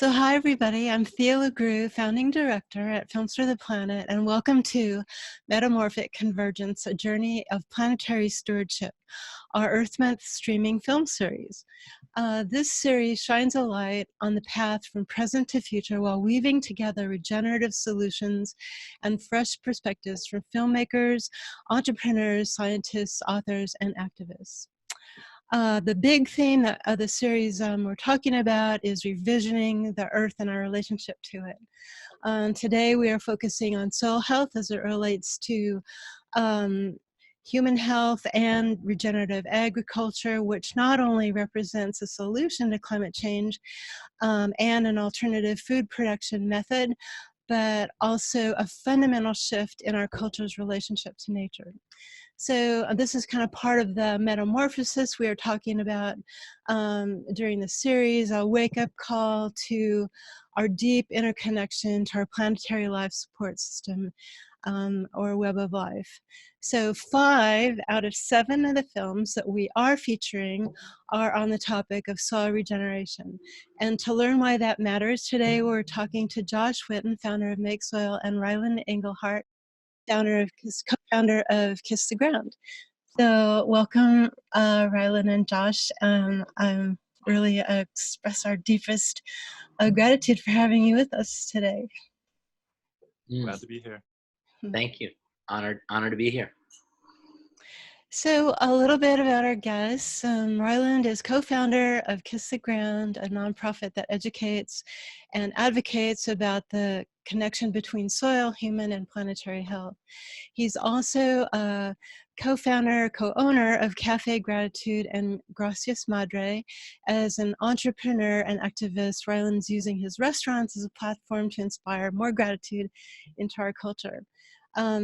So hi everybody, I'm Thea LeGroux, founding director at Films for the Planet, and welcome to Metamorphic Convergence, a journey of planetary stewardship, our Earth Month streaming film series. This series shines a light on the path from present to future while weaving together regenerative solutions and fresh perspectives from filmmakers, entrepreneurs, scientists, authors, and activists. The big theme of the series we're talking about is revisioning the Earth and our relationship to it. Today we are focusing on soil health as it relates to human health and regenerative agriculture, which not only represents a solution to climate change and an alternative food production method, but also a fundamental shift in our culture's relationship to nature. So this is kind of part of the metamorphosis we are talking about during the series, a wake-up call to our deep interconnection to our planetary life support system, or web of life. So 5 out of 7 of the films that we are featuring are on the topic of soil regeneration. And to learn why that matters, today we're talking to Josh Whiton, founder of Make Soil, and Ryland Engelhart, co-founder of Kiss the Ground. So welcome, Ryland and Josh. I'm really express our deepest gratitude for having you with us today. Glad to be here. Thank you. Honored to be here. So a little bit about our guests. Ryland is co-founder of Kiss the Ground, a nonprofit that educates and advocates about the connection between soil, human, and planetary health. He's also a co-founder, co-owner of Cafe Gratitude and Gracias Madre. As an entrepreneur and activist, Ryland's using his restaurants as a platform to inspire more gratitude into our culture.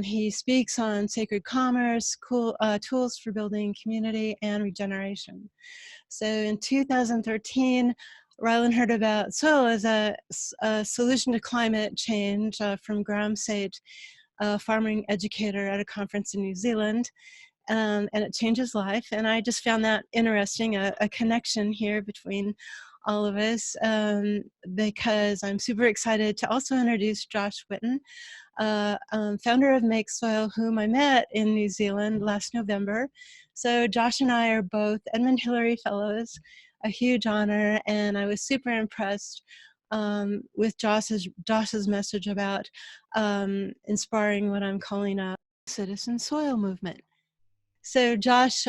He speaks on sacred commerce, tools for building community, and regeneration. So in 2013, Ryland heard about soil as a solution to climate change from Graham Sage, a farming educator at a conference in New Zealand, and it changed his life. And I just found that interesting, a connection here between all of us, because I'm super excited to also introduce Josh Whiton, founder of Make Soil, whom I met in New Zealand last November. So Josh and I are both Edmund Hillary Fellows, a huge honor, and I was super impressed with Josh's message about inspiring what I'm calling a citizen soil movement. So Josh,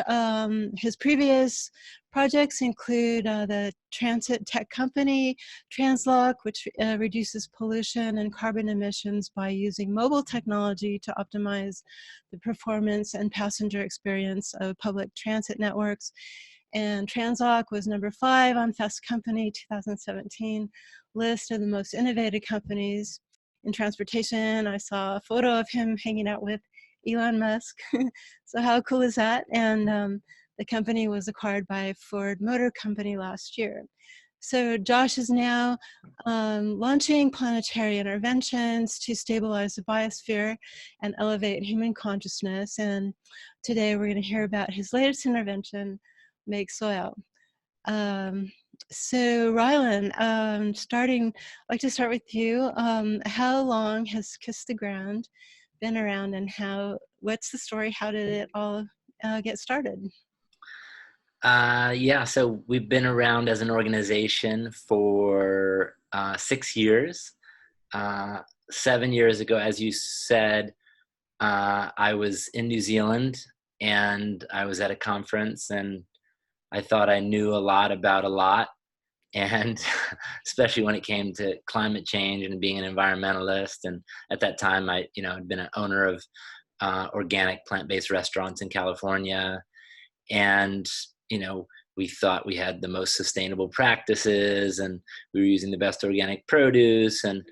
his previous projects include the transit tech company Translock, which reduces pollution and carbon emissions by using mobile technology to optimize the performance and passenger experience of public transit networks. And Translock was number 5 on Fast Company 2017 list of the most innovative companies in transportation. I saw a photo of him hanging out with Elon Musk. So how cool is that? And the company was acquired by Ford Motor Company last year. So Josh is now launching planetary interventions to stabilize the biosphere and elevate human consciousness. And today we're going to hear about his latest intervention, Make Soil. So Ryland, I'd like to start with you. How long has Kiss the Ground been around, and what's the story? How did it all get started? Yeah, so we've been around as an organization for 6 years. 7 years ago, as you said, I was in New Zealand and I was at a conference, and I thought I knew a lot about a lot, and especially when it came to climate change and being an environmentalist. And at that time, I had been an owner of organic plant-based restaurants in California, and we thought we had the most sustainable practices, and we were using the best organic produce, and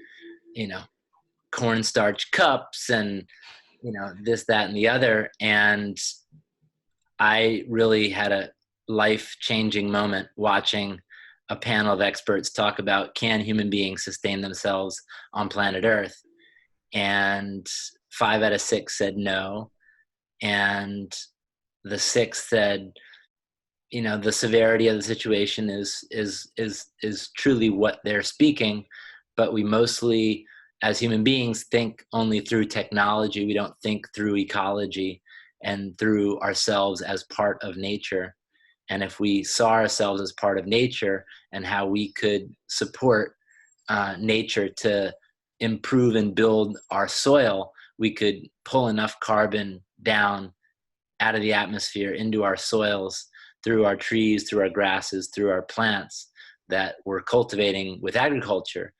cornstarch cups, and this, that, and the other. And I really had a life-changing moment watching a panel of experts talk about, can human beings sustain themselves on planet Earth? And 5 out of 6 said no. And the 6th said, the severity of the situation is truly what they're speaking, but we mostly, as human beings, think only through technology. We don't think through ecology and through ourselves as part of nature. And if we saw ourselves as part of nature and how we could support nature to improve and build our soil, we could pull enough carbon down out of the atmosphere into our soils through our trees, through our grasses, through our plants that we're cultivating with agriculture.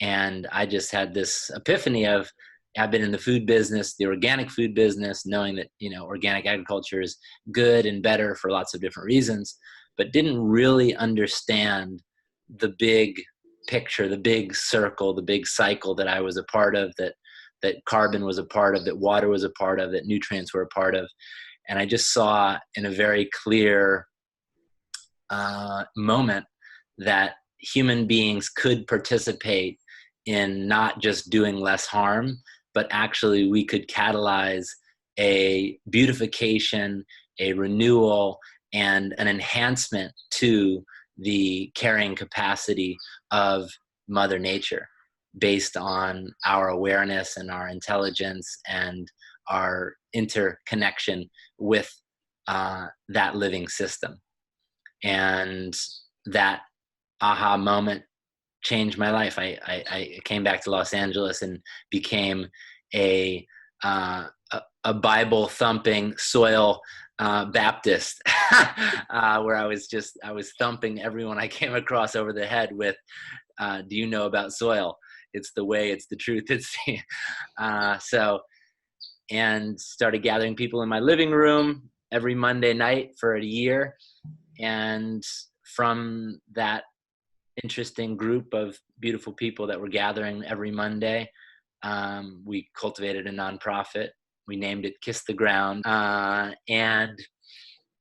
And I just had this epiphany of, I've been in the food business, the organic food business, knowing that, organic agriculture is good and better for lots of different reasons, but didn't really understand the big picture, the big circle, the big cycle that I was a part of, that carbon was a part of, that water was a part of, that nutrients were a part of. And I just saw in a very clear moment that human beings could participate in not just doing less harm, but actually we could catalyze a beautification, a renewal, and an enhancement to the carrying capacity of Mother Nature based on our awareness and our intelligence and our interconnection with that living system. And that aha moment changed my life. I came back to Los Angeles and became a Bible thumping soil Baptist, where I was thumping everyone I came across over the head with, do you know about soil? It's the way, it's the truth, it's and started gathering people in my living room every Monday night for a year. And from that interesting group of beautiful people that were gathering every Monday, we cultivated a nonprofit. We named it Kiss the Ground. And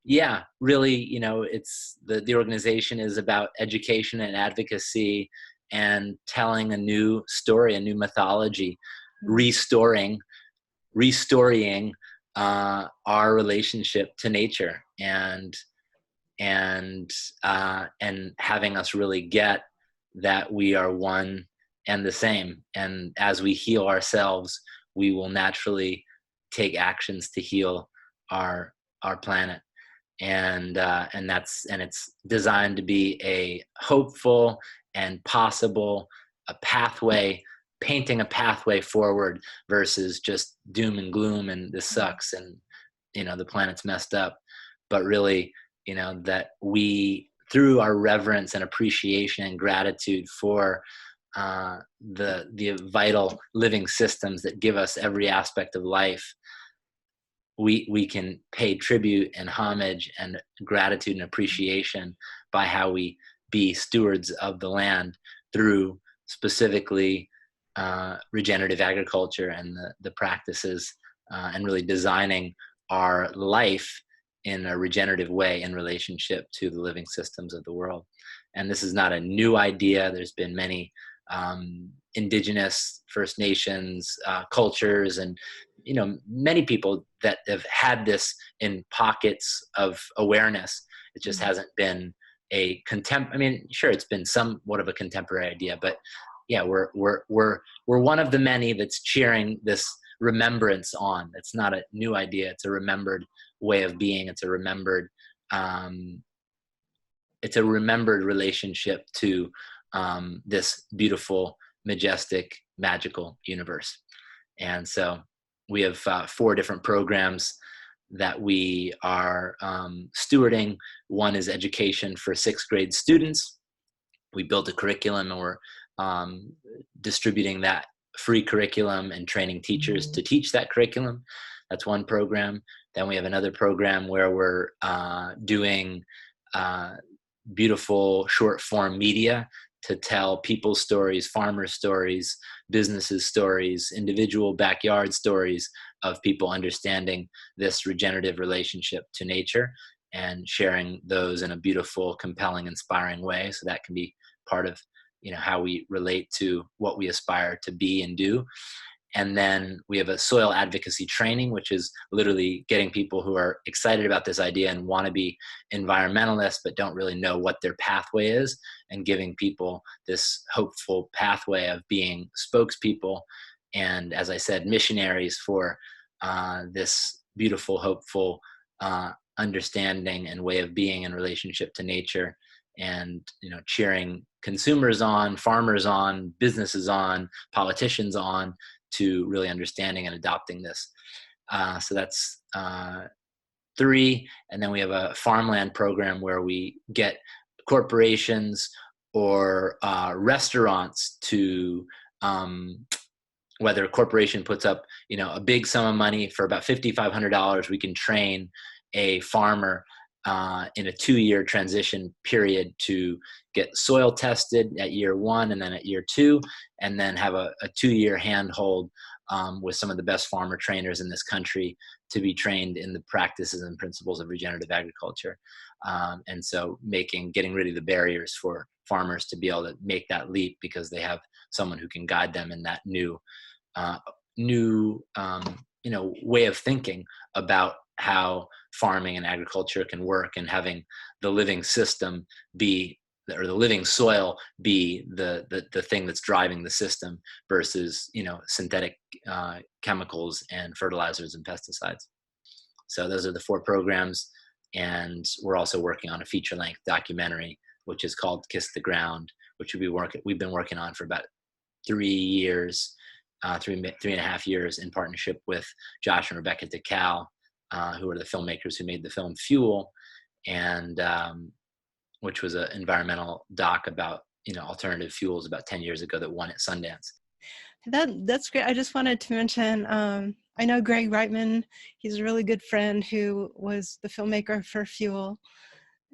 yeah, really, it's the organization is about education and advocacy and telling a new story, a new mythology, restoring our relationship to nature, and having us really get that we are one and the same. And as we heal ourselves, we will naturally take actions to heal our planet. And it's designed to be a hopeful and possible painting a pathway forward versus just doom and gloom and this sucks and the planet's messed up, but really that we, through our reverence and appreciation and gratitude for the vital living systems that give us every aspect of life, we can pay tribute and homage and gratitude and appreciation by how we be stewards of the land through specifically regenerative agriculture and the practices, and really designing our life in a regenerative way in relationship to the living systems of the world. And this is not a new idea. There's been many indigenous First Nations cultures and many people that have had this in pockets of awareness. It just hasn't been a sure, it's been somewhat of a contemporary idea, but yeah, we're one of the many that's cheering this remembrance on. It's not a new idea. It's a remembered way of being. It's a remembered relationship to this beautiful, majestic, magical universe. And so we have 4 different programs that we are stewarding. One is education for 6th grade students. We built a curriculum and we're distributing that free curriculum and training teachers to teach that curriculum. That's one program. Then we have another program where we're doing beautiful short form media to tell people's stories, farmers' stories, businesses' stories, individual backyard stories of people understanding this regenerative relationship to nature and sharing those in a beautiful, compelling, inspiring way. So that can be part of how we relate to what we aspire to be and do. And then we have a soil advocacy training, which is literally getting people who are excited about this idea and want to be environmentalists, but don't really know what their pathway is, and giving people this hopeful pathway of being spokespeople. And as I said, missionaries for this beautiful, hopeful understanding and way of being in relationship to nature, and cheering consumers on, farmers on, businesses on, politicians on, to really understanding and adopting this. So that's 3. And then we have a farmland program where we get corporations or restaurants to, whether a corporation puts up a big sum of money for about $5,500, we can train a farmer in a 2-year transition period to get soil tested at year 1 and then at year 2, and then have a 2-year handhold with some of the best farmer trainers in this country to be trained in the practices and principles of regenerative agriculture. And so getting rid of the barriers for farmers to be able to make that leap, because they have someone who can guide them in that new way of thinking about how farming and agriculture can work, and having the living system be, or the living soil be, the thing that's driving the system, versus synthetic chemicals and fertilizers and pesticides. So those are the 4 programs, and we're also working on a feature-length documentary, which is called Kiss the Ground, which we've been working on for about 3 years, 3.5 years, in partnership with Josh and Rebecca DeCal, who are the filmmakers who made the film Fuel, and which was an environmental doc about alternative fuels about 10 years ago that won at Sundance. That's great. I just wanted to mention, I know Greg Whiton. He's a really good friend who was the filmmaker for Fuel,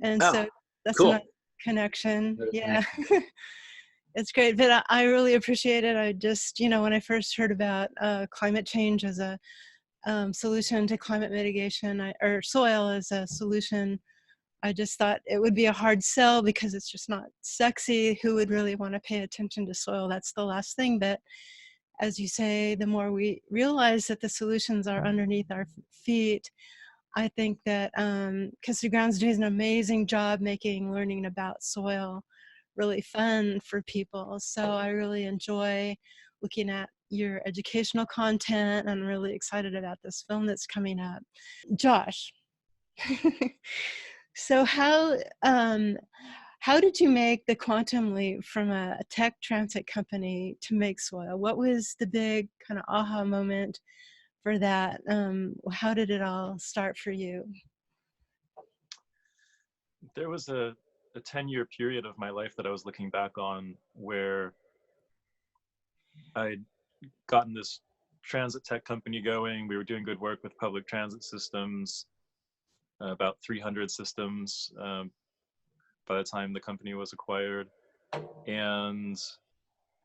and so that's cool. a nice connection. Yeah. It's great, but I really appreciate it. I just, when I first heard about climate change as a solution to climate mitigation, or soil as a solution, I just thought it would be a hard sell, because it's just not sexy. Who would really want to pay attention to soil? That's the last thing. But as you say, the more we realize that the solutions are underneath our feet, I think that Kiss the Ground's doing an amazing job making learning about soil really fun for people. So I really enjoy looking at your educational content. I'm really excited about this film that's coming up. Josh, so how did you make the quantum leap from a tech transit company to make soil? What was the big kind of aha moment for that? How did it all start for you? There was a 10-year period of my life that I was looking back on, where I'd gotten this transit tech company going. We were doing good work with public transit systems, about 300 systems by the time the company was acquired. And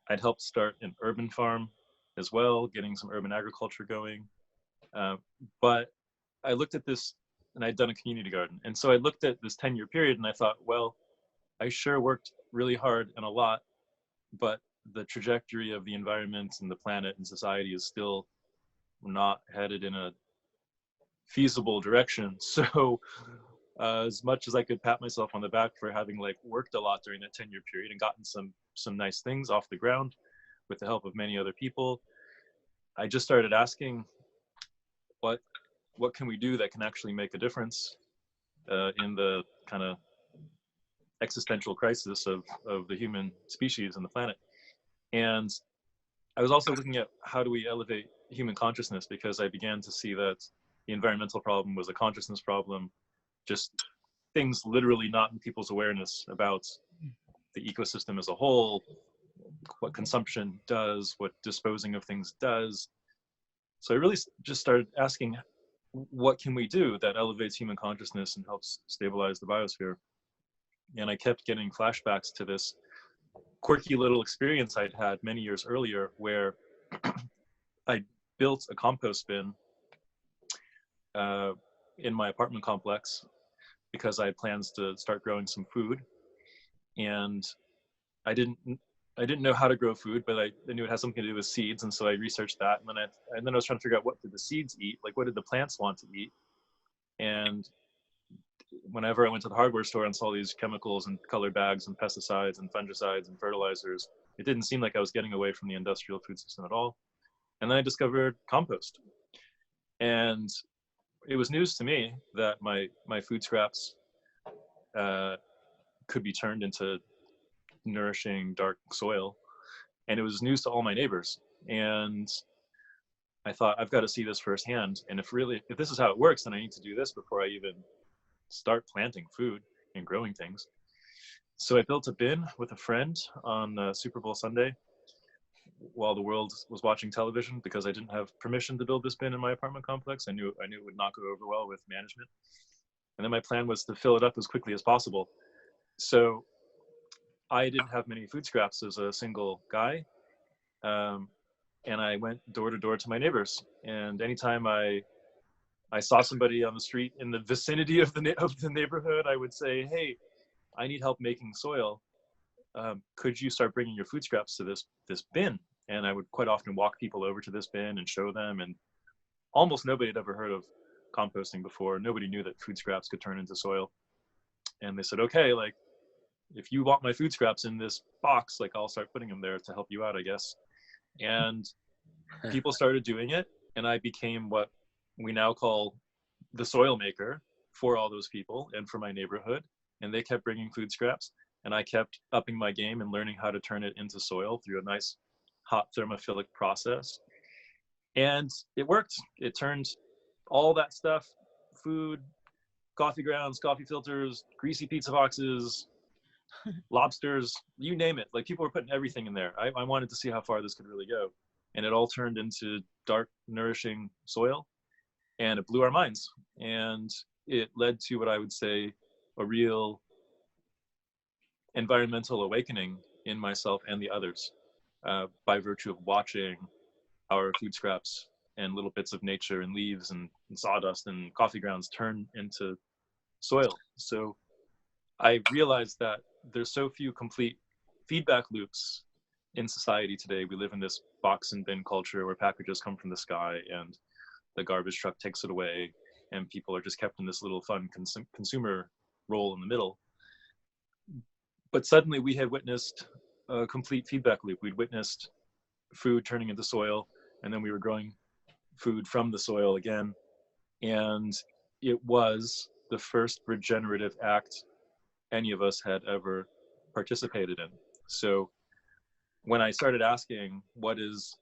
I'd helped start an urban farm as well, getting some urban agriculture going. But I looked at this, and I'd done a community garden. And so I looked at this 10-year period, and I thought, well, I sure worked really hard and a lot, but the trajectory of the environment and the planet and society is still not headed in a feasible direction. So as much as I could pat myself on the back for having worked a lot during that 10-year period and gotten some nice things off the ground with the help of many other people, I just started asking, what can we do that can actually make a difference in the kind of existential crisis of the human species and the planet. And I was also looking at how do we elevate human consciousness, because I began to see that the environmental problem was a consciousness problem, just things literally not in people's awareness about the ecosystem as a whole, what consumption does, what disposing of things does. So I really just started asking, what can we do that elevates human consciousness and helps stabilize the biosphere? And I kept getting flashbacks to this quirky little experience I'd had many years earlier, where I built a compost bin in my apartment complex because I had plans to start growing some food. And I didn't I didn't know how to grow food, but I knew it had something to do with seeds, and so I researched that. And then I was trying to figure out, what did the seeds eat? Like, what did the plants want to eat? And whenever I went to the hardware store and saw these chemicals and colored bags and pesticides and fungicides and fertilizers, it didn't seem like I was getting away from the industrial food system at all. And then I discovered compost. And it was news to me that my food scraps could be turned into nourishing dark soil. And it was news to all my neighbors. And I thought, I've got to see this firsthand. And if this is how it works, then I need to do this before I even start planting food and growing things. So I built a bin with a friend on Super Bowl Sunday while the world was watching television, because I didn't have permission to build this bin in my apartment complex. I knew it would not go over well with management. And then my plan was to fill it up as quickly as possible. So I didn't have many food scraps as a single guy. And I went door to door to my neighbors. And anytime I saw somebody on the street in the vicinity of the neighborhood, I would say, hey, I need help making soil. Could you start bringing your food scraps to this bin? And I would quite often walk people over to this bin and show them. And almost nobody had ever heard of composting before. Nobody knew that food scraps could turn into soil. And they said, okay, like, if you want my food scraps in this box, like, I'll start putting them there to help you out, I guess. And people started doing it. And I became what we now call the soil maker for all those people and for my neighborhood. And they kept bringing food scraps. And I kept upping my game and learning how to turn it into soil through a nice hot thermophilic process. And it worked. It turned all that stuff, food, coffee grounds, coffee filters, greasy pizza boxes, lobsters, you name it. Like, people were putting everything in there. I wanted to see how far this could really go. And it all turned into dark, nourishing soil. And it blew our minds. And it led to what I would say a real environmental awakening in myself and the others, by virtue of watching our food scraps and little bits of nature and leaves and sawdust and coffee grounds turn into soil. So I realized that there's so few complete feedback loops in society today. We live in this box and bin culture where packages come from the sky and the garbage truck takes it away, and people are just kept in this little fun consumer role in the middle. But suddenly we had witnessed a complete feedback loop. We'd witnessed food turning into soil, and then we were growing food from the soil again. And it was the first regenerative act any of us had ever participated in. So when I started asking, what is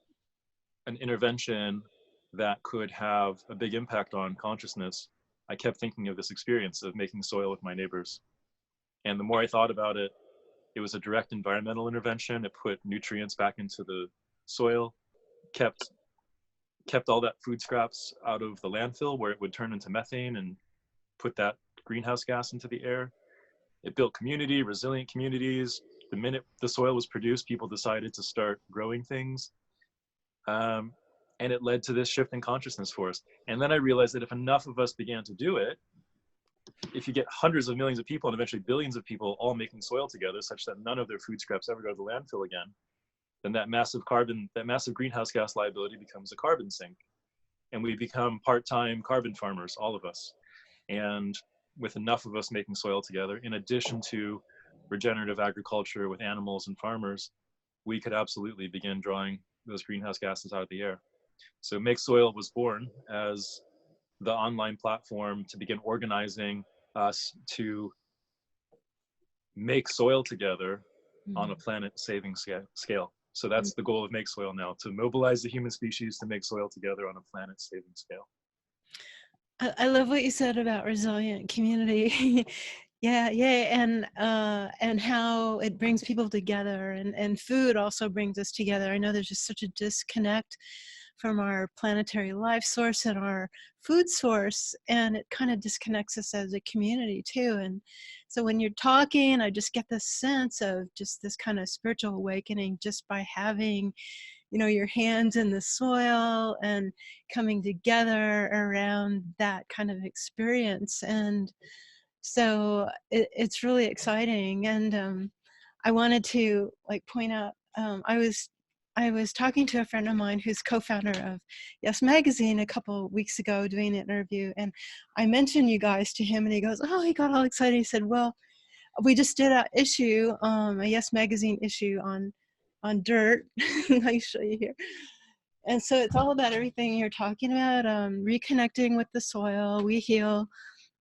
an intervention that could have a big impact on consciousness, I kept thinking of this experience of making soil with my neighbors. And the more I thought about it, it was a direct environmental intervention. It put nutrients back into the soil, kept all that food scraps out of the landfill where it would turn into methane and put that greenhouse gas into the air. It built community, resilient communities. The minute the soil was produced, people decided to start growing things. And it led to this shift in consciousness for us. And then I realized that if enough of us began to do it, if you get hundreds of millions of people and eventually billions of people all making soil together such that none of their food scraps ever go to the landfill again, then that massive greenhouse gas liability becomes a carbon sink. And we become part-time carbon farmers, all of us. And with enough of us making soil together, in addition to regenerative agriculture with animals and farmers, we could absolutely begin drawing those greenhouse gases out of the air. So Make Soil was born as the online platform to begin organizing us to make soil together on a planet-saving scale. So that's the goal of Make Soil now, to mobilize the human species to make soil together on a planet-saving scale. I love what you said about resilient community. Yeah, and how it brings people together, and food also brings us together. I know there's just such a disconnect from our planetary life source and our food source, and it kind of disconnects us as a community too. And so when you're talking, I just get this sense of just this kind of spiritual awakening just by having, your hands in the soil and coming together around that kind of experience. And so it's really exciting. And I wanted to point out I was talking to a friend of mine who's co-founder of Yes Magazine a couple weeks ago doing an interview, and I mentioned you guys to him, and he goes, "Oh," he got all excited. He said, "Well, we just did a issue, a Yes Magazine issue on dirt." I show you here. And so it's all about everything you're talking about, reconnecting with the soil. We heal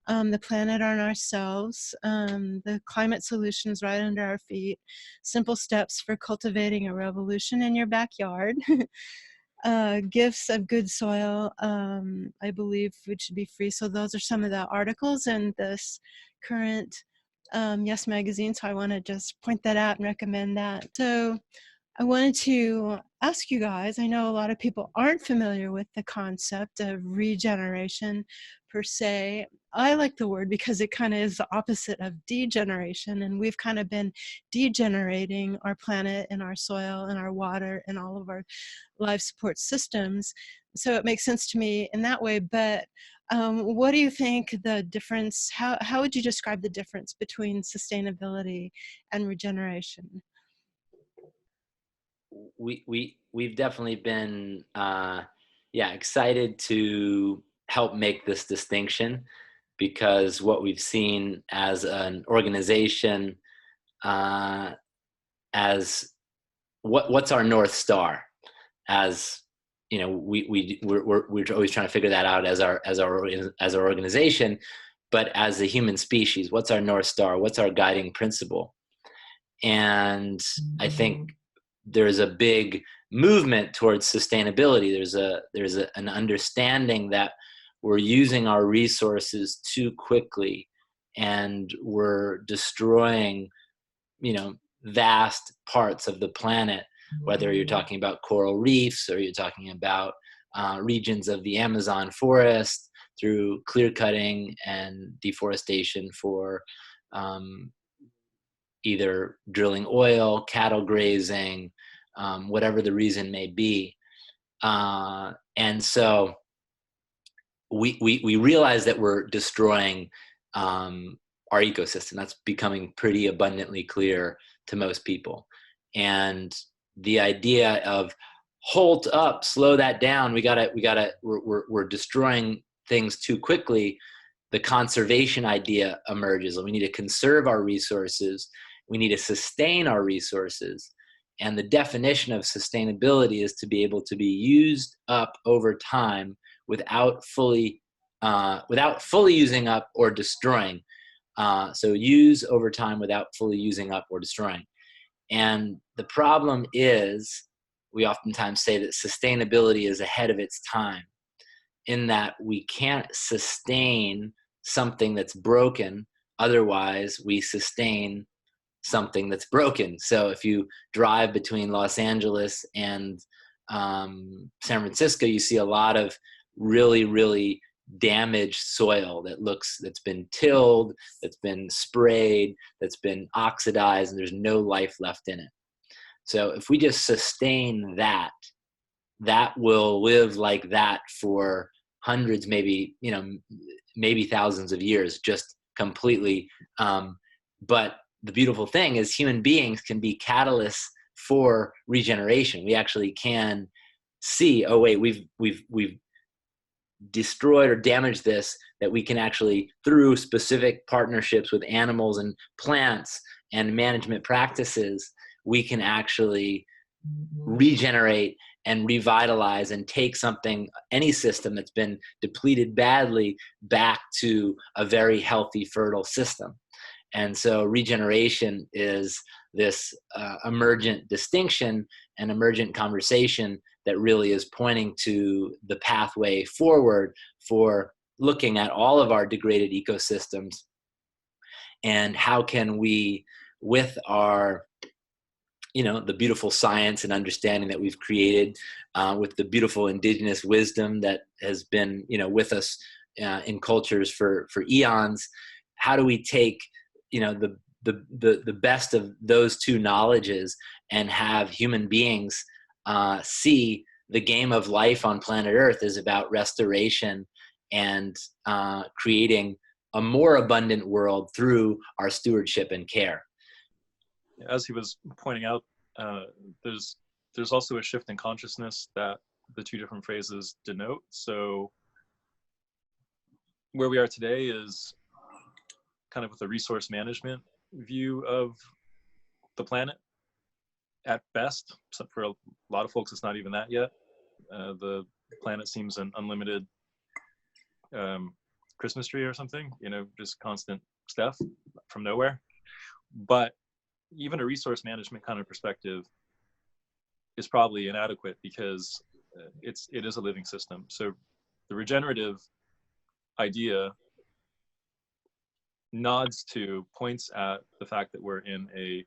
the planet and ourselves, the climate solutions right under our feet, simple steps for cultivating a revolution in your backyard, gifts of good soil, I believe food should be free. So those are some of the articles in this current Yes Magazine. So I want to just point that out and recommend that. So I wanted to ask you guys, I know a lot of people aren't familiar with the concept of regeneration per se. I like the word because it kind of is the opposite of degeneration, and we've kind of been degenerating our planet and our soil and our water and all of our life support systems. So it makes sense to me in that way, but what do you think the difference, how would you describe the difference between sustainability and regeneration? We've definitely been excited to help make this distinction, because what we've seen as an organization, as what's our North Star, as you know, we're always trying to figure that out as our organization, but as a human species, what's our North Star? What's our guiding principle? And I think there's a big movement towards sustainability. There's an understanding that we're using our resources too quickly, and we're destroying, vast parts of the planet, whether you're talking about coral reefs or you're talking about regions of the Amazon forest through clear cutting and deforestation for either drilling oil, cattle grazing, whatever the reason may be. And so we realize that we're destroying our ecosystem. That's becoming pretty abundantly clear to most people. And the idea of halt up, slow that down, we're destroying things too quickly. The conservation idea emerges. We need to conserve our resources. We need to sustain our resources. And the definition of sustainability is to be able to be used up over time without fully using up or destroying. So use over time without fully using up or destroying. And the problem is, we oftentimes say that sustainability is ahead of its time, in that we can't sustain something that's broken. Otherwise, we sustain something that's broken. So if you drive between Los Angeles and San Francisco, you see a lot of really, really damaged soil that's been tilled, that's been sprayed, that's been oxidized, and there's no life left in it. So if we just sustain that, that will live like that for hundreds, maybe thousands of years, just completely. But the beautiful thing is, human beings can be catalysts for regeneration. We actually can see, oh wait, we've destroyed or damaged this, that we can actually, through specific partnerships with animals and plants and management practices, we can actually regenerate and revitalize and take something, any system that's been depleted badly, back to a very healthy, fertile system. And so regeneration is this emergent distinction and emergent conversation that really is pointing to the pathway forward for looking at all of our degraded ecosystems, and how can we, with our the beautiful science and understanding that we've created, with the beautiful indigenous wisdom that has been with us in cultures for eons, how do we take the best of those two knowledges and have human beings see the game of life on planet Earth is about restoration and creating a more abundant world through our stewardship and care. As he was pointing out, uh, there's also a shift in consciousness that the two different phrases denote. So where we are today is kind of with a resource management view of the planet at best. So for a lot of folks, it's not even that yet. The planet seems an unlimited Christmas tree or something, you know, just constant stuff from nowhere. But even a resource management kind of perspective is probably inadequate because it is a living system. So the regenerative idea points at the fact that we're in a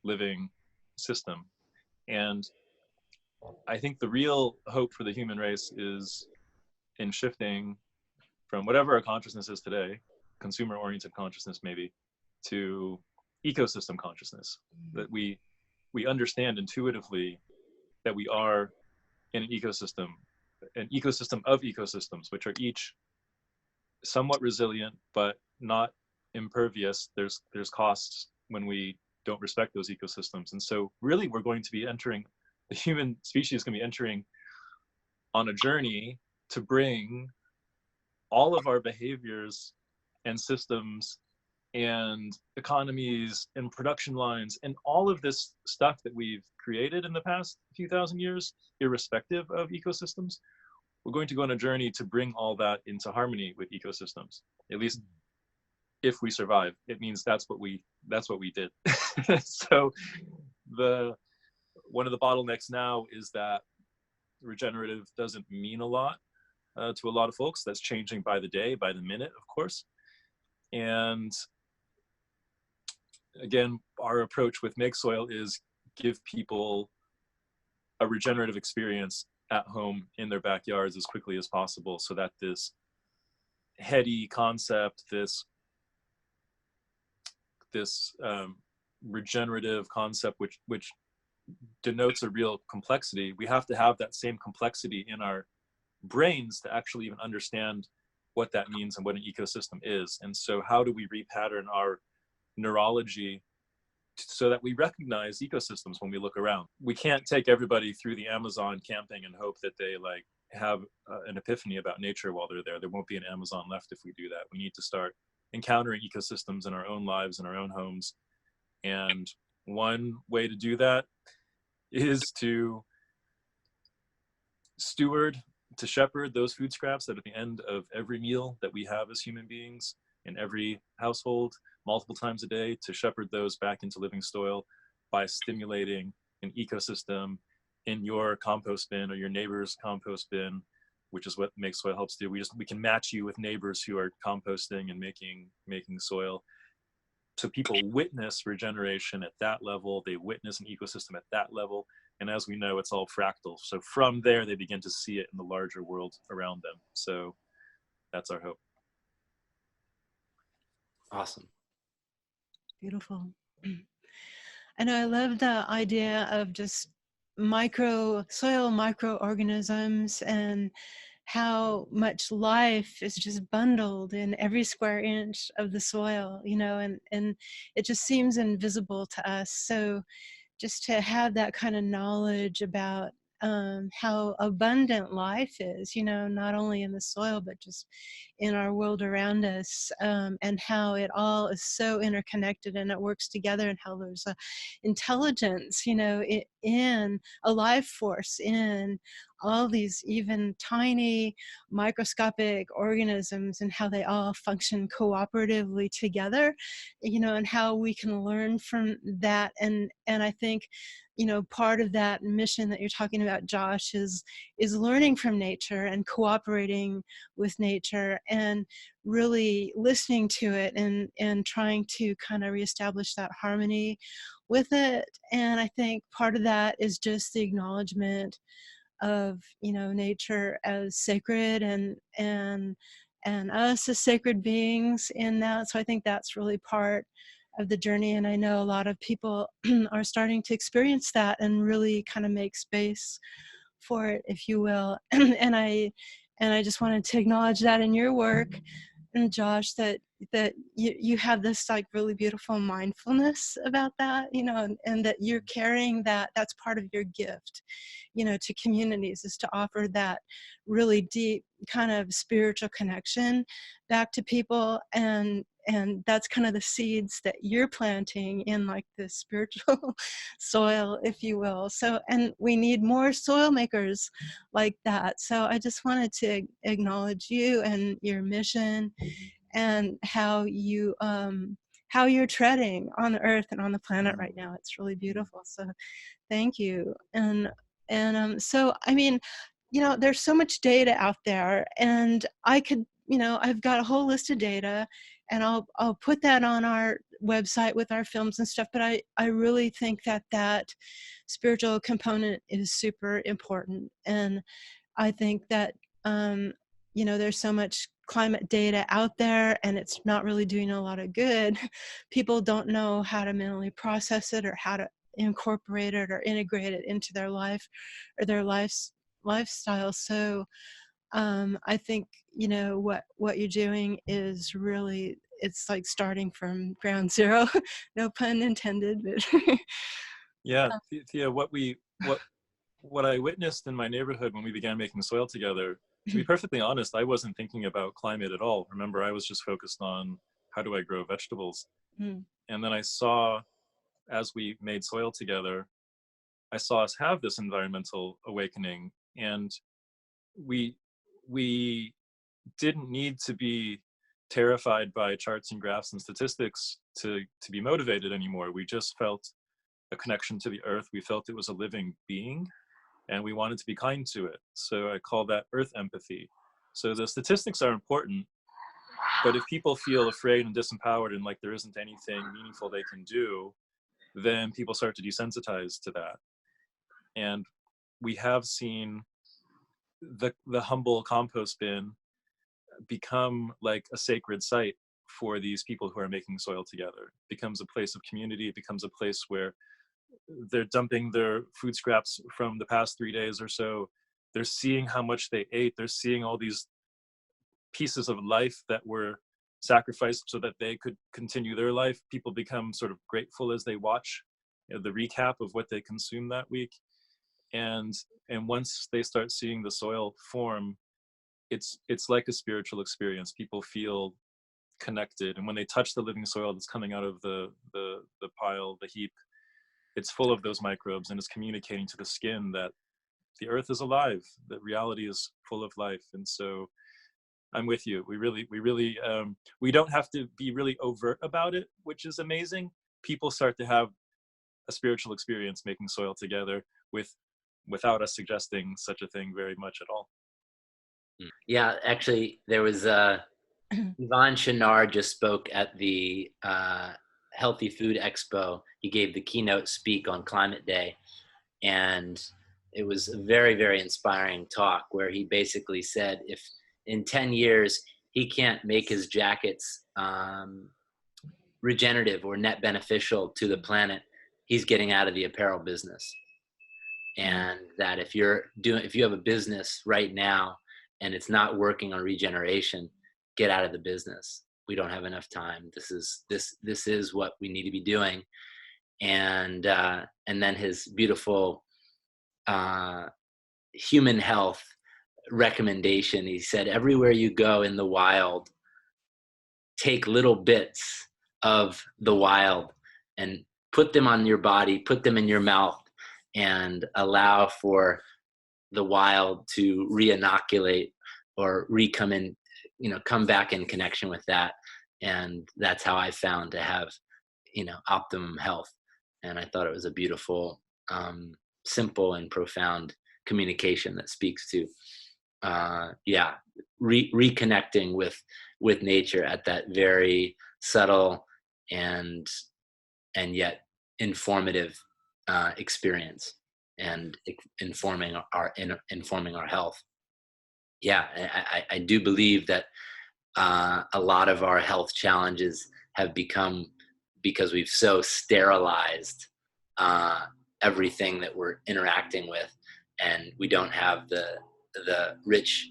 living system. And I think the real hope for the human race is in shifting from whatever our consciousness is today, consumer-oriented consciousness maybe, to ecosystem consciousness, that we understand intuitively that we are in an ecosystem of ecosystems, which are each somewhat resilient, but not impervious. There's costs when we don't respect those ecosystems. And so really we're going to be entering, the human species is going to be entering on a journey to bring all of our behaviors and systems and economies and production lines and all of this stuff that we've created in the past few thousand years, irrespective of ecosystems, we're going to go on a journey to bring all that into harmony with ecosystems. At least if we survive, it means that's what we did. So one of the bottlenecks now is that regenerative doesn't mean a lot to a lot of folks. That's changing by the day, by the minute, of course. And again, our approach with Make Soil is give people a regenerative experience at home in their backyards as quickly as possible, so that this heady concept, this regenerative concept, which denotes a real complexity, we have to have that same complexity in our brains to actually even understand what that means and what an ecosystem is. And so how do we repattern our neurology so that we recognize ecosystems when we look around? We can't take everybody through the Amazon camping and hope that they like have an epiphany about nature while they're there. There won't be an Amazon left if we do that. We need to start encountering ecosystems in our own lives, in our own homes. And one way to do that is to shepherd those food scraps that at the end of every meal that we have as human beings in every household multiple times a day, to shepherd those back into living soil by stimulating an ecosystem in your compost bin or your neighbor's compost bin, which is what Make Soil helps do. We can match you with neighbors who are composting and making soil. So people witness regeneration at that level. They witness an ecosystem at that level. And as we know, it's all fractal. So from there, they begin to see it in the larger world around them. So that's our hope. Awesome. Beautiful. And I love the idea of just soil microorganisms and how much life is just bundled in every square inch of the soil, you know, and it just seems invisible to us. So just to have that kind of knowledge about how abundant life is, you know, not only in the soil, but just in our world around us, and how it all is so interconnected and it works together, and how there's a intelligence, you know, in a life force in all these even tiny microscopic organisms, and how they all function cooperatively together, you know, and how we can learn from that. And I think, you know, part of that mission that you're talking about, Josh, is learning from nature and cooperating with nature and really listening to it and trying to kind of reestablish that harmony with it. And I think part of that is just the acknowledgement of, you know, nature as sacred and us as sacred beings in that. So I think that's really part of the journey, and I know a lot of people are starting to experience that and really kind of make space for it, if you will. And I just wanted to acknowledge that in your work, and Josh, that that you have this like really beautiful mindfulness about that, you know, and that you're carrying that, that's part of your gift, you know, to communities, is to offer that really deep kind of spiritual connection back to people. And that's kind of the seeds that you're planting in like the spiritual soil, if you will. So, and we need more soil makers like that. So I just wanted to acknowledge you and your mission, and how you're treading on the earth and on the planet right now. It's really beautiful. So thank you. And so I mean, you know, there's so much data out there, and I could, you know, I've got a whole list of data, and I'll put that on our website with our films and stuff. But I really think that spiritual component is super important. And I think that, you know, there's so much climate data out there, and it's not really doing a lot of good. People don't know how to mentally process it, or how to incorporate it or integrate it into their life or their lifestyle. So I think, you know, what you're doing is really, it's like starting from ground zero. No pun intended, but Yeah, Thea, what I witnessed in my neighborhood when we began making soil together, to be perfectly honest, I wasn't thinking about climate at all. Remember, I was just focused on how do I grow vegetables. Mm. And then I saw, as we made soil together, I saw us have this environmental awakening, and we didn't need to be terrified by charts and graphs and statistics to be motivated anymore. We just felt a connection to the earth. We felt it was a living being, and we wanted to be kind to it. So I call that earth empathy. So the statistics are important, but if people feel afraid and disempowered and like there isn't anything meaningful they can do, then people start to desensitize to that. And we have seen the humble compost bin become like a sacred site for these people who are making soil together. It becomes a place of community. It becomes a place where they're dumping their food scraps from the past 3 days or so. They're seeing how much they ate. They're seeing all these pieces of life that were sacrificed so that they could continue their life. People become sort of grateful as they watch, you know, the recap of what they consumed that week. And once they start seeing the soil form, it's like a spiritual experience. People feel connected, and when they touch the living soil that's coming out of the pile, the heap, it's full of those microbes, and it's communicating to the skin that the earth is alive, that reality is full of life. And so I'm with you. We really we don't have to be really overt about it, which is amazing. People start to have a spiritual experience making soil together without us suggesting such a thing very much at all. Yeah, actually, there was Yvon Chouinard just spoke at the Healthy Food Expo. He gave the keynote speak on Climate Day, and it was a very, very inspiring talk where he basically said if in 10 years he can't make his jackets regenerative or net beneficial to the planet, he's getting out of the apparel business. And that if you have a business right now and it's not working on regeneration, get out of the business. We don't have enough time. This is what we need to be doing. And then his beautiful human health recommendation. He said, everywhere you go in the wild, take little bits of the wild and put them on your body, put them in your mouth, and allow for the wild to re-inoculate or come back in connection with that. And that's how I found to have, optimum health. And I thought it was a beautiful, simple and profound communication that speaks to, reconnecting with nature at that very subtle and yet informative experience, and informing our health. Yeah, I do believe that a lot of our health challenges have become because we've so sterilized everything that we're interacting with, and we don't have the rich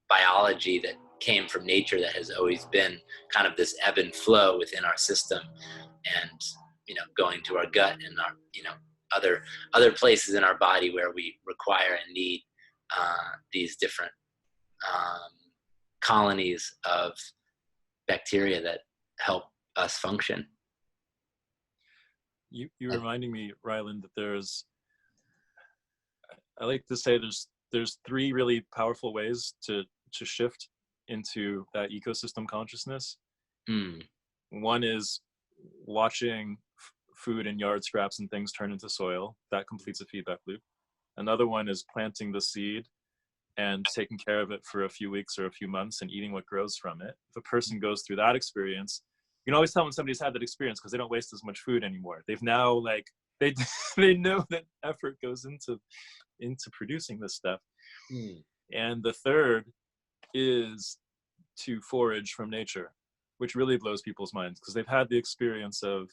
biology came from nature that has always been kind of this ebb and flow within our system, and going to our gut and our other places in our body where we require and need these different colonies of bacteria that help us function. You're reminding me, Ryland, that I like to say there's three really powerful ways to shift into that ecosystem consciousness. One is watching food and yard scraps and things turn into soil. That completes a feedback loop. Another one is planting the seed and taking care of it for a few weeks or a few months and eating what grows from it. If a person goes through that experience, you can always tell when somebody's had that experience because they don't waste as much food anymore. They've now they know that effort goes into producing this stuff. And the third is to forage from nature, which really blows people's minds because they've had the experience of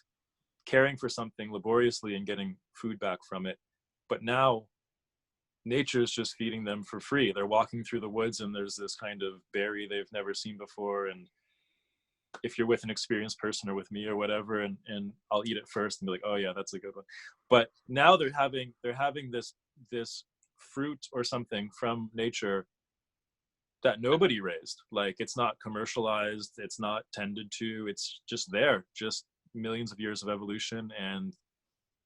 caring for something laboriously and getting food back from it. But now nature is just feeding them for free. They're walking through the woods and there's this kind of berry they've never seen before. And if you're with an experienced person or with me or whatever, and I'll eat it first and be like, oh yeah, that's a good one. But now they're having this fruit or something from nature that nobody raised. Like, it's not commercialized, it's not tended to, it's just there, just millions of years of evolution and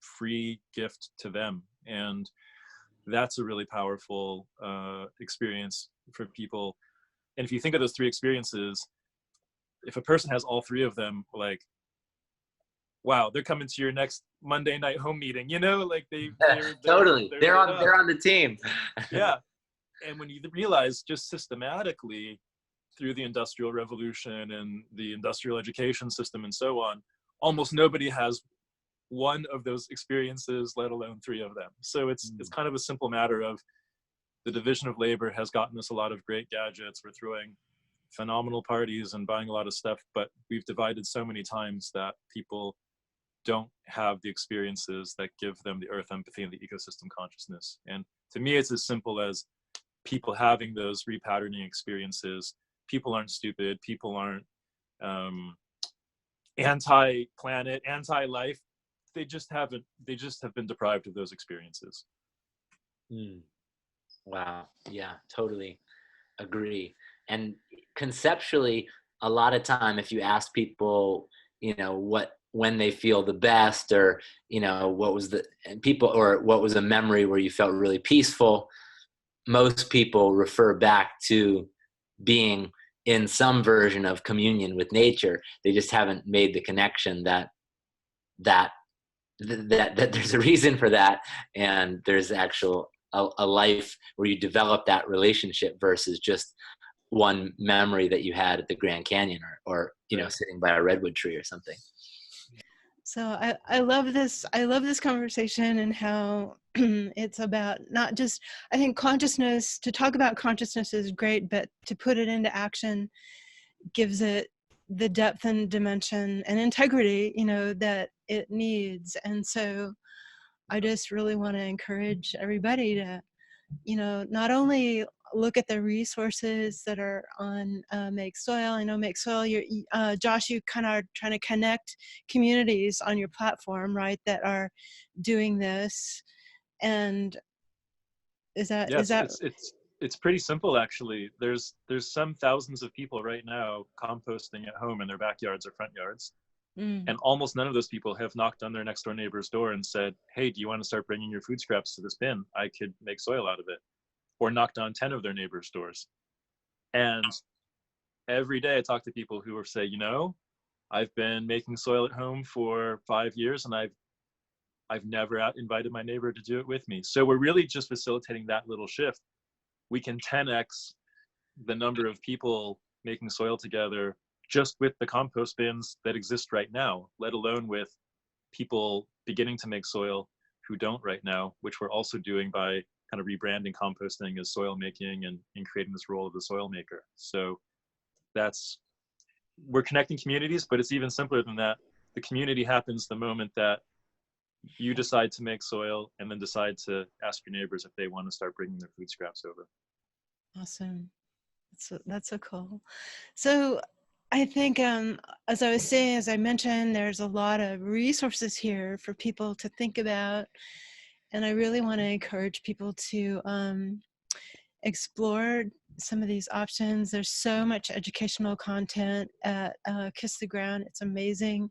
free gift to them. And that's a really powerful experience for people. And if you think of those three experiences, if a person has all three of them, like, wow, they're coming to your next Monday night home meeting, like they're totally, they're on the team. Yeah. And when you realize just systematically through the Industrial Revolution and the industrial education system and so on, almost nobody has one of those experiences, let alone three of them. So it's kind of a simple matter of the division of labor has gotten us a lot of great gadgets. We're throwing phenomenal parties and buying a lot of stuff, but we've divided so many times that people don't have the experiences that give them the earth empathy and the ecosystem consciousness. And to me, it's as simple as people having those repatterning experiences. People aren't stupid. People aren't anti-planet, anti-life. They just have been deprived of those experiences. Wow. Yeah, totally agree. And conceptually, a lot of time, if you ask people, when they feel the best, or, what was a memory where you felt really peaceful, most people refer back to being in some version of communion with nature. They just haven't made the connection that there's a reason for that, and there's a life where you develop that relationship versus just one memory that you had at the Grand Canyon or sitting by a redwood tree or something. So I love this conversation and how it's about not just, I think consciousness, to talk about consciousness is great, but to put it into action gives it the depth and dimension and integrity, that it needs. And so I just really want to encourage everybody to, not only look at the resources that are on Make Soil. I know Make Soil, Josh, you kind of are trying to connect communities on your platform, right, that are doing this. And is that it's pretty simple, actually. There's some thousands of people right now composting at home in their backyards or front yards. And almost none of those people have knocked on their next door neighbor's door and said, hey, do you want to start bringing your food scraps to this bin? I could make soil out of it. Or knocked on 10 of their neighbors' doors. And every day I talk to people who say, I've been making soil at home for 5 years and I've never invited my neighbor to do it with me. So we're really just facilitating that little shift. We can 10x the number of people making soil together just with the compost bins that exist right now, let alone with people beginning to make soil who don't right now, which we're also doing by kind of rebranding composting as soil making and creating this role of the soil maker. So we're connecting communities, but it's even simpler than that. The community happens the moment that you decide to make soil and then decide to ask your neighbors if they want to start bringing their food scraps over. Awesome. That's so cool. So I think, as I was saying, as I mentioned, there's a lot of resources here for people to think about, and I really want to encourage people to explore some of these options. There's so much educational content at Kiss the Ground. It's amazing.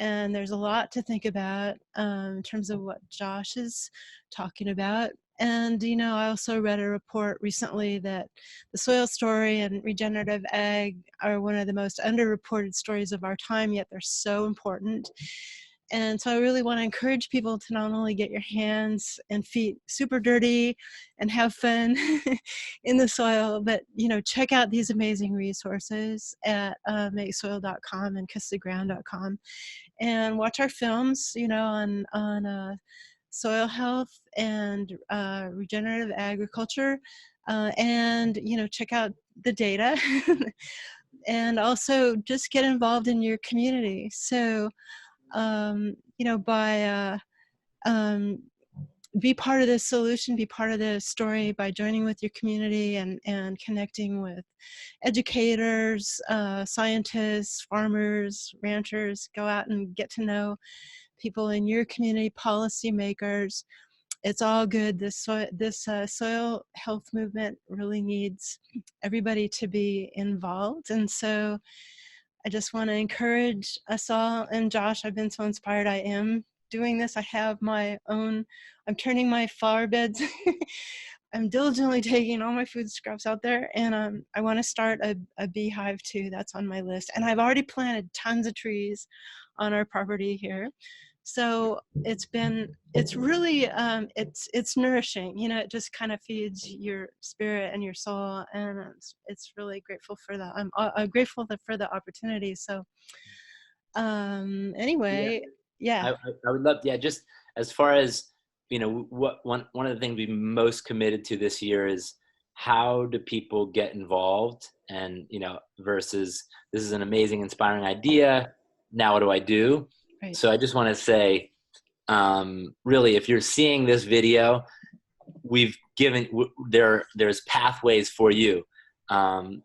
And there's a lot to think about in terms of what Josh is talking about. And, you know, I also read a report recently that the soil story and regenerative ag are one of the most underreported stories of our time, yet they're so important. And so I really want to encourage people to not only get your hands and feet super dirty and have fun in the soil, but, you know, check out these amazing resources at makesoil.com and kisstheground.com, and watch our films, you know, on soil health and regenerative agriculture, and, you know, check out the data and also just get involved in your community. So, you know, by be part of the solution, be part of the story by joining with your community and connecting with educators, scientists, farmers, ranchers. Go out and get to know people in your community, policymakers. It's all good. This soil health movement really needs everybody to be involved. And so I just want to encourage us all. And Josh, I've been so inspired. I am doing this. I have my own, I'm turning my flower beds. I'm diligently taking all my food scraps out there, and I want to start a beehive too. That's on my list. And I've already planted tons of trees on our property here. So it's really, it's nourishing, you know, it just kind of feeds your spirit and your soul. And it's really grateful for that. I'm grateful for the opportunity. So anyway, yeah. I would love, yeah, just as far as, you know, one of the things we've most committed to this year is how do people get involved, and, you know, versus this is an amazing, inspiring idea. Now what do I do? Right. So I just want to say, really, if you're seeing this video, we've given, there's pathways for you.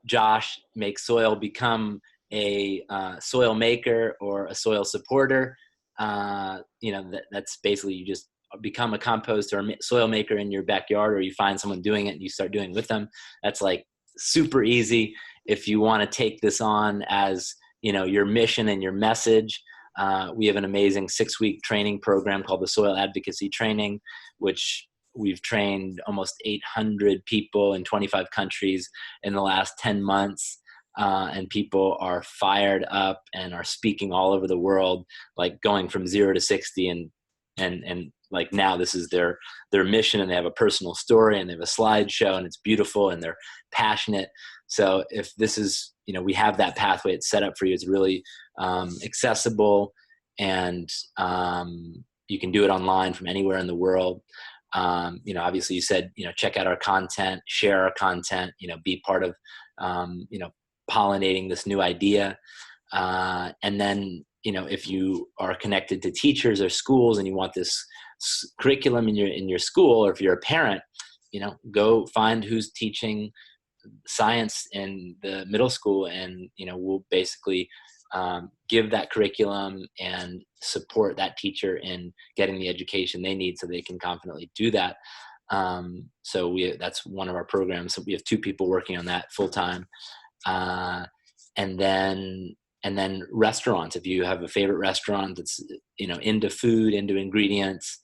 Josh Make Soil, become a soil maker or a soil supporter. You know, that's basically, you just become a compost or a soil maker in your backyard, or you find someone doing it and you start doing it with them. That's like super easy. If you want to take this on as, you know, your mission and your message, we have an amazing 6-week training program called the Soil Advocacy Training, which we've trained almost 800 people in 25 countries in the last 10 months. And people are fired up and are speaking all over the world, like going from 0 to 60, and like now this is their mission, and they have a personal story and they have a slideshow, and it's beautiful, and they're passionate. So if this is, you know, we have that pathway, it's set up for you. It's really accessible, and you can do it online from anywhere in the world. You know, obviously you said, you know, check out our content, share our content, you know, be part of, you know, pollinating this new idea. And then, you know, if you are connected to teachers or schools and you want this curriculum in your school, or if you're a parent, you know, go find who's teaching science in the middle school, and, you know, we'll basically give that curriculum and support that teacher in getting the education they need so they can confidently do that. So that's one of our programs. So we have 2 people working on that full time. And then restaurants, if you have a favorite restaurant that's, you know, into food, into ingredients,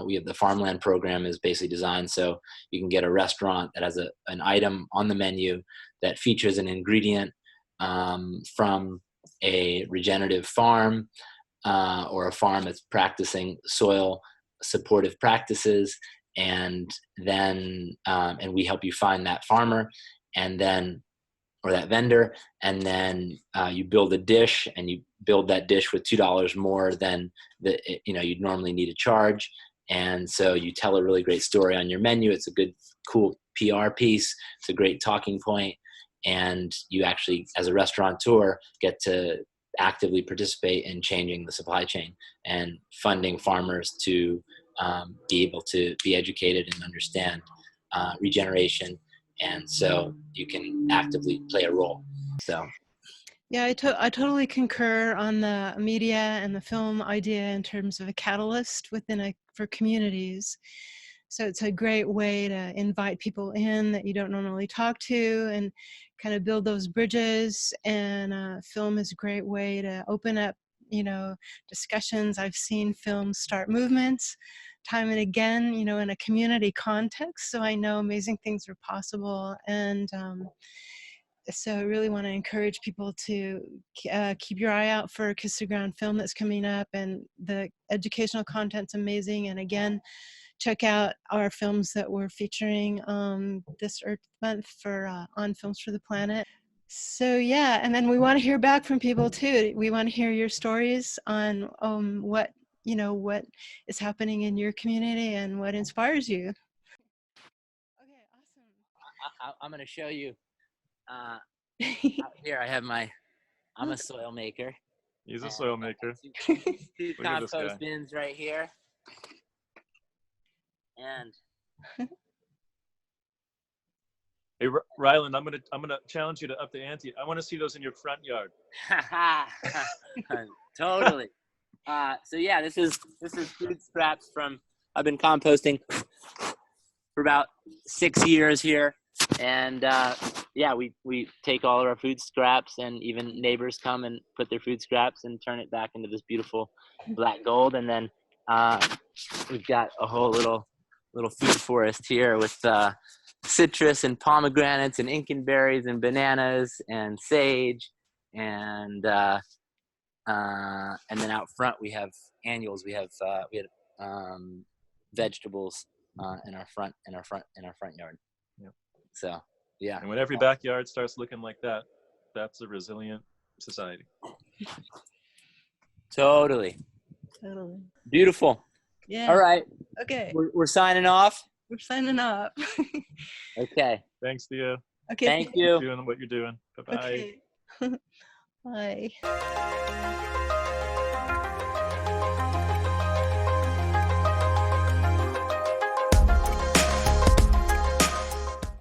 we have the Farmland program is basically designed so you can get a restaurant that has an item on the menu that features an ingredient from a regenerative farm, or a farm that's practicing soil supportive practices, and then and we help you find that farmer, and then, or that vendor, and then you build a dish, and you build that dish with $2 more than you know, you'd normally need to charge. And so you tell a really great story on your menu. It's a good, cool PR piece. It's a great talking point. And you actually, as a restaurateur, get to actively participate in changing the supply chain and funding farmers to be able to be educated and understand regeneration and so you can actively play a role. So Yeah, I totally concur on the media and the film idea in terms of a catalyst for communities. So it's a great way to invite people in that you don't normally talk to and kind of build those bridges. And film is a great way to open up, discussions. I've seen films start movements time and again, in a community context. So I know amazing things are possible. And so I really want to encourage people to keep your eye out for a Kiss the Ground film that's coming up, and the educational content's amazing. And again, check out our films that we're featuring this Earth Month for on Films for the Planet. So yeah, and then we want to hear back from people too. We want to hear your stories on what is happening in your community and what inspires you. Okay, awesome. I'm going to show you. Out here, I'm a soil maker. He's a soil maker. Two compost bins right here. And hey, Ryland, I'm gonna challenge you to up the ante. I want to see those in your front yard. Totally. So yeah, this is food scraps from. I've been composting for about 6 years here, and yeah, we take all of our food scraps, and even neighbors come and put their food scraps and turn it back into this beautiful black gold. And then we've got a whole little food forest here with citrus and pomegranates and Incan bananas and sage, and then out front we have annuals. We had vegetables in our front yard. Yep. So yeah. And when every backyard starts looking like that, that's a resilient society. Totally. Beautiful. Yeah. All right. Okay. We're signing off. We're signing off. Okay. Thanks, Theo. Okay. Thank you. Doing what you're doing. Bye-bye. Okay. Bye.